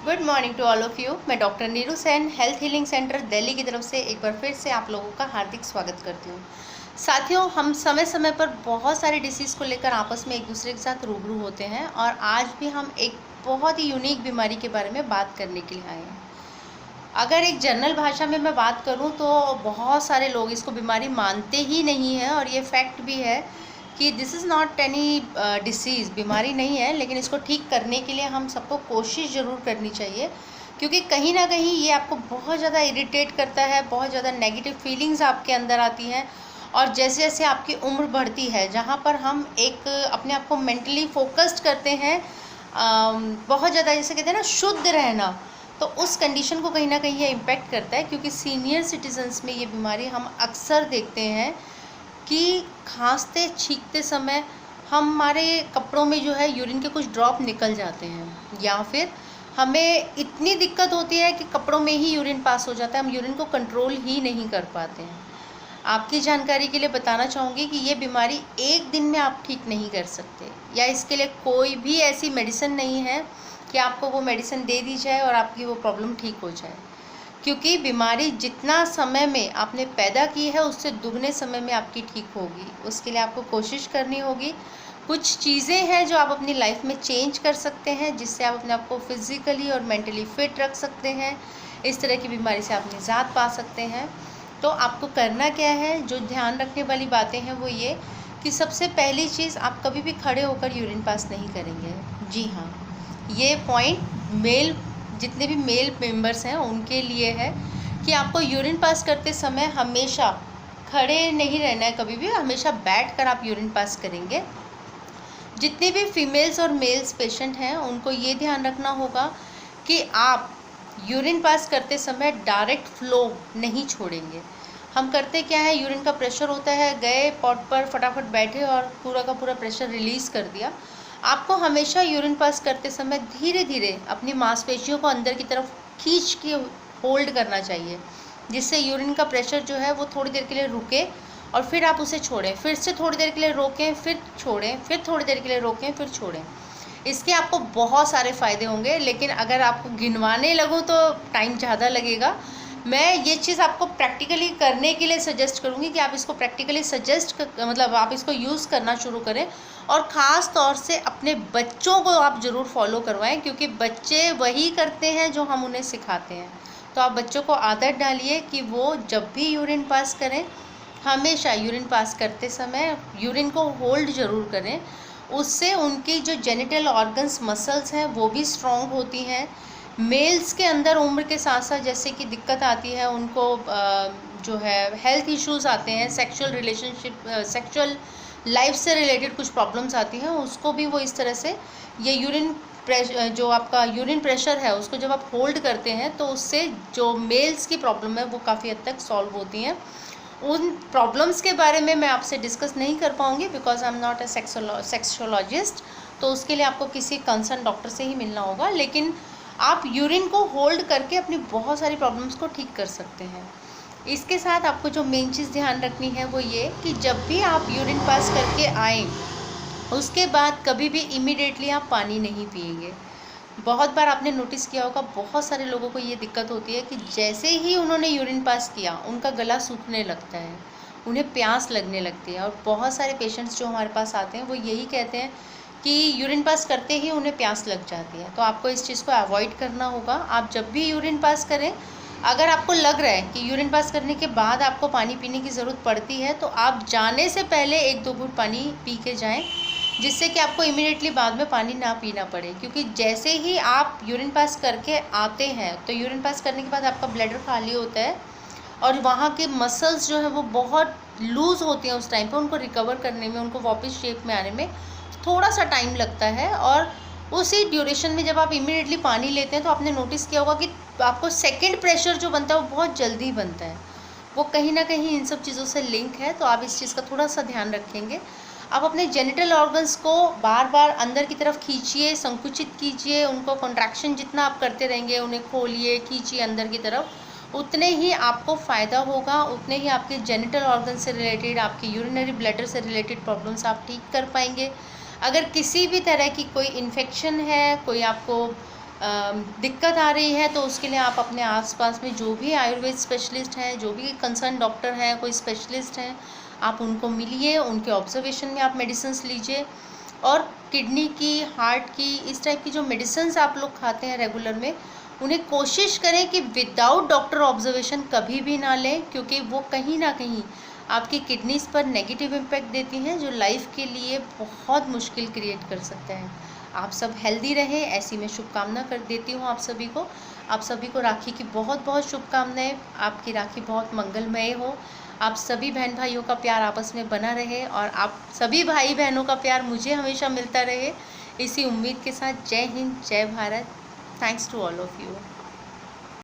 Good morning to all of you. मैं doctor Neeru Sen health healing centre Delhi की तरफ से एक बार फिर से आप लोगों का हार्दिक स्वागत करती हूँ। साथियों, हम समय समय पर बहुत सारे डिसीज़ को लेकर आपस में एक दूसरे के साथ रूबरू होते हैं और आज भी हम एक बहुत ही यूनिक बीमारी के बारे में बात करने के लिए आए हैं। अगर एक जनरल भाषा में मैं बात करूं तो बहुत सारे लोग इसको बीमारी मानते ही नहीं हैं और ये फैक्ट भी है कि this is not any disease, बीमारी नहीं है, लेकिन इसको ठीक करने के लिए हम सबको कोशिश ज़रूर करनी चाहिए क्योंकि कहीं ना कहीं ये आपको बहुत ज़्यादा इरिटेट करता है, बहुत ज़्यादा नेगेटिव फीलिंग्स आपके अंदर आती हैं। और जैसे जैसे आपकी उम्र बढ़ती है, जहाँ पर हम एक अपने आप को मेंटली फोकस्ड करते हैं, बहुत ज़्यादा जैसे कहते हैं ना शुद्ध रहना, तो उस कंडीशन को कहीं ना कहीं ये इम्पेक्ट करता है क्योंकि सीनियर सिटीजन्स में ये बीमारी हम अक्सर देखते हैं कि खांसते छींकते समय हमारे कपड़ों में जो है यूरिन के कुछ ड्रॉप निकल जाते हैं या फिर हमें इतनी दिक्कत होती है कि कपड़ों में ही यूरिन पास हो जाता है, हम यूरिन को कंट्रोल ही नहीं कर पाते हैं। आपकी जानकारी के लिए बताना चाहूँगी कि ये बीमारी एक दिन में आप ठीक नहीं कर सकते या इसके लिए कोई भी ऐसी मेडिसिन नहीं है कि आपको वो मेडिसिन दे दी जाए और आपकी वो प्रॉब्लम ठीक हो जाए, क्योंकि बीमारी जितना समय में आपने पैदा की है उससे दुगने समय में आपकी ठीक होगी। उसके लिए आपको कोशिश करनी होगी। कुछ चीज़ें हैं जो आप अपनी लाइफ में चेंज कर सकते हैं जिससे आप अपने आप को फिज़िकली और मेंटली फिट रख सकते हैं, इस तरह की बीमारी से आप निजात पा सकते हैं। तो आपको करना क्या है, जो ध्यान रखने वाली बातें हैं वो ये कि सबसे पहली चीज़, आप कभी भी खड़े होकर यूरिन पास नहीं करेंगे। जी हाँ, ये पॉइंट जितने भी मेल मेंबर्स हैं उनके लिए है कि आपको यूरिन पास करते समय हमेशा खड़े नहीं रहना है, कभी भी हमेशा बैठकर आप यूरिन पास करेंगे। जितने भी फीमेल्स और मेल्स पेशेंट हैं उनको ये ध्यान रखना होगा कि आप यूरिन पास करते समय डायरेक्ट फ्लो नहीं छोड़ेंगे। हम करते क्या है, यूरिन का प्रेशर होता है, गए पॉट पर फटाफट बैठे और पूरा का पूरा प्रेशर रिलीज़ कर दिया। आपको हमेशा यूरिन पास करते समय धीरे धीरे अपनी मांसपेशियों को अंदर की तरफ खींच के होल्ड करना चाहिए, जिससे यूरिन का प्रेशर जो है वो थोड़ी देर के लिए रुके और फिर आप उसे छोड़ें, फिर से थोड़ी देर के लिए रोकें, फिर छोड़ें, फिर थोड़ी देर के लिए रोकें, फिर छोड़ें। इसके आपको बहुत सारे फ़ायदे होंगे, लेकिन अगर आपको गिनवाने लगूँ तो टाइम ज़्यादा लगेगा। मैं ये चीज़ आपको प्रैक्टिकली करने के लिए सजेस्ट करूँगी कि आप इसको प्रैक्टिकली मतलब आप इसको यूज़ करना शुरू करें और ख़ास तौर से अपने बच्चों को आप ज़रूर फॉलो करवाएं, क्योंकि बच्चे वही करते हैं जो हम उन्हें सिखाते हैं। तो आप बच्चों को आदत डालिए कि वो जब भी यूरिन पास करें, हमेशा यूरिन पास करते समय यूरिन को होल्ड ज़रूर करें। उससे उनकी जो जेनिटल ऑर्गन्स मसल्स हैं वो भी स्ट्रॉन्ग होती हैं। मेल्स के अंदर उम्र के साथ साथ जैसे कि दिक्कत आती है, उनको जो है हेल्थ इश्यूज़ आते हैं, सेक्सुअल लाइफ से रिलेटेड कुछ प्रॉब्लम्स आती हैं, उसको भी वो इस तरह से ये जो आपका यूरिन प्रेशर है उसको जब आप होल्ड करते हैं तो उससे जो मेल्स की प्रॉब्लम है वो काफ़ी हद तक सॉल्व होती हैं। उन प्रॉब्लम्स के बारे में मैं आपसे डिस्कस नहीं कर पाऊँगी because I am not a sexologist, तो उसके लिए आपको किसी कंसर्न डॉक्टर से ही मिलना होगा। लेकिन आप यूरिन को होल्ड करके अपनी बहुत सारी प्रॉब्लम्स को ठीक कर सकते हैं। इसके साथ आपको जो मेन चीज़ ध्यान रखनी है वो ये कि जब भी आप यूरिन पास करके आएँ उसके बाद कभी भी इमीडिएटली आप पानी नहीं पिएंगे। बहुत बार आपने नोटिस किया होगा, बहुत सारे लोगों को ये दिक्कत होती है कि जैसे ही उन्होंने यूरिन पास किया उनका गला सूखने लगता है, उन्हें प्यास लगने लगती है। और बहुत सारे पेशेंट्स जो हमारे पास आते हैं वो यही कहते हैं कि यूरिन पास करते ही उन्हें प्यास लग जाती है। तो आपको इस चीज़ को अवॉइड करना होगा। आप जब भी यूरिन पास करें, अगर आपको लग रहा है कि यूरिन पास करने के बाद आपको पानी पीने की ज़रूरत पड़ती है तो आप जाने से पहले 1-2 घूंट पानी पी के जाएँ, जिससे कि आपको इमीडिएटली बाद में पानी ना पीना पड़े। क्योंकि जैसे ही आप यूरिन पास करके आते हैं तो यूरिन पास करने के बाद आपका ब्लैडर खाली होता है और वहाँ के मसल्स जो है वो बहुत लूज़ होती हैं उस टाइम पे, उनको रिकवर करने में, उनको वापस शेप में आने में थोड़ा सा टाइम लगता है। और उसी ड्यूरेशन में जब आप इमीडिएटली पानी लेते हैं तो आपने नोटिस किया होगा कि आपको सेकेंड प्रेशर जो बनता है वो बहुत जल्दी बनता है। वो कहीं ना कहीं इन सब चीज़ों से लिंक है, तो आप इस चीज़ का थोड़ा सा ध्यान रखेंगे। आप अपने जेनिटल ऑर्गन्स को बार बार अंदर की तरफ खींचिए, संकुचित कीजिए, उनको कॉन्ट्रैक्शन जितना आप करते रहेंगे, उन्हें खोलिए, खींचिए अंदर की तरफ, उतने ही आपको फ़ायदा होगा, उतने ही आपके जेनिटल ऑर्गन से रिलेटेड, आपकी यूरिनरी ब्लैडर से रिलेटेड प्रॉब्लम्स आप ठीक कर पाएंगे। अगर किसी भी तरह की कोई इन्फेक्शन है, कोई आपको दिक्कत आ रही है तो उसके लिए आप अपने आसपास में जो भी आयुर्वेद स्पेशलिस्ट हैं, जो भी कंसर्न डॉक्टर हैं, कोई स्पेशलिस्ट हैं, आप उनको मिलिए, उनके ऑब्जर्वेशन में आप मेडिसिन्स लीजिए। और किडनी की, हार्ट की, इस टाइप की जो मेडिसिन्स आप लोग खाते हैं रेगुलर में, उन्हें कोशिश करें कि विदाउट डॉक्टर ऑब्जर्वेशन कभी भी ना लें, क्योंकि वो कहीं ना कहीं आपकी किडनीज़ पर नेगेटिव इम्पैक्ट देती हैं, जो लाइफ के लिए बहुत मुश्किल क्रिएट कर सकता है। आप सब हेल्दी रहें, ऐसी मैं शुभकामना कर देती हूँ आप सभी को। आप सभी को राखी की बहुत बहुत शुभकामनाएं। आपकी राखी बहुत मंगलमय हो। आप सभी बहन भाइयों का प्यार आपस में बना रहे और आप सभी भाई बहनों का प्यार मुझे हमेशा मिलता रहे, इसी उम्मीद के साथ जय हिंद, जय Bharat. Thanks to all of you.